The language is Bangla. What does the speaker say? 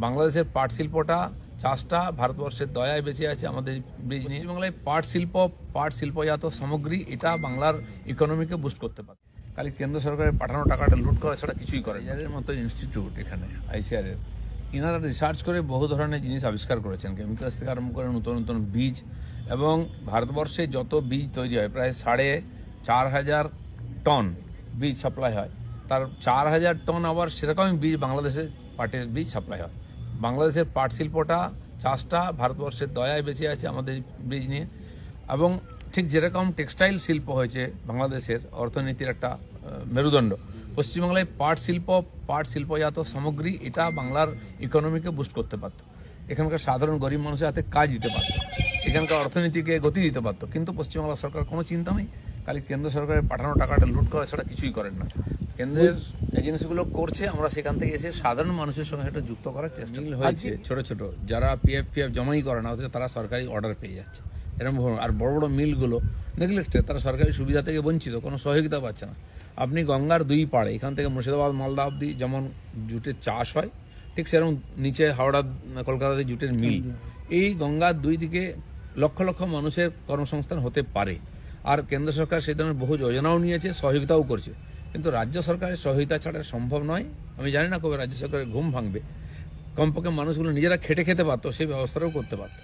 বাংলাদেশের পাট শিল্পটা চাষটা ভারতবর্ষের দয়ায় বেঁচে আছে। আমাদের ব্রিজ নিয়ে বাংলায় পাট শিল্পজাত সামগ্রী এটা বাংলার ইকোনমিকে বুস্ট করতে পারে। খালি কেন্দ্র সরকারের পাঠানো টাকাটা লুট করা ছাড়া কিছুই করে। এর মতো ইনস্টিটিউট এখানে ICAR এর ইনারা রিসার্চ করে বহু ধরনের জিনিস আবিষ্কার করেছেন, কেমিক্যালস থেকে আরম্ভ করে নতুন নতুন বীজ, এবং ভারতবর্ষে যত বীজ তৈরি হয় প্রায় 4,500 টন বীজ সাপ্লাই হয়, তার 4,000 টন আবার সেরকমই বীজ বাংলাদেশে পাটের বীজ সাপ্লাই হয়। বাংলাদেশের পাট শিল্পটা চাষটা ভারতবর্ষের দয়ায় বেঁচে আছে আমাদের ব্রিজ নিয়ে, এবং ঠিক যেরকম টেক্সটাইল শিল্প হয়েছে বাংলাদেশের অর্থনীতির একটা মেরুদণ্ড, পশ্চিমবাংলায় পাট শিল্পজাত সামগ্রী এটা বাংলার ইকোনমিকে বুস্ট করতে পারত, এখানকার সাধারণ গরিব মানুষের হাতে কাজ দিতে পারত, এখানকার অর্থনীতিকে গতি দিতে পারত। কিন্তু পশ্চিমবাংলা সরকার কোনো চিন্তা নেই, খালি কেন্দ্র সরকারের পাঠানো টাকাটা লুট করা ছাড়া কিছুই করেন না। কেন্দ্রের এজেন্সিগুলো করছে, আমরা সেখান থেকে এসে সাধারণ মানুষের সঙ্গে এটা যুক্ত করার চেষ্টা হয়েছে। ছোট ছোট যারা PF জমাই করে না, অথচ তারা সরকারি অর্ডার পেয়ে যাচ্ছে এরকম। আর বড় বড় মিলগুলো নেগলেক্টেড, তারা সরকারি সুবিধা থেকে বঞ্চিত, কোনো সহযোগিতা পাচ্ছে না। আপনি গঙ্গার দুই পাড়ে, এখান থেকে মুর্শিদাবাদ মালদা অব্দি যেমন জুটের চাষ হয়, ঠিক সেরকম নিচে হাওড়া কলকাতাতে জুটের মিল। এই গঙ্গার দুই দিকে লক্ষ লক্ষ মানুষের কর্মসংস্থান হতে পারে। আর কেন্দ্র সরকার সেই ধরনের বহু যোজনাও নিয়েছে, সহযোগিতাও করছে, কিন্তু রাজ্য সরকারের সহযোগিতা ছাড়া সম্ভব নয়। আমি জানি না কবে রাজ্য সরকারের ঘুম ভাঙবে। কমপক্ষে মানুষগুলো নিজেরা খেটে খেতে পারতো, সেই ব্যবস্থাটাও করতে পারতো।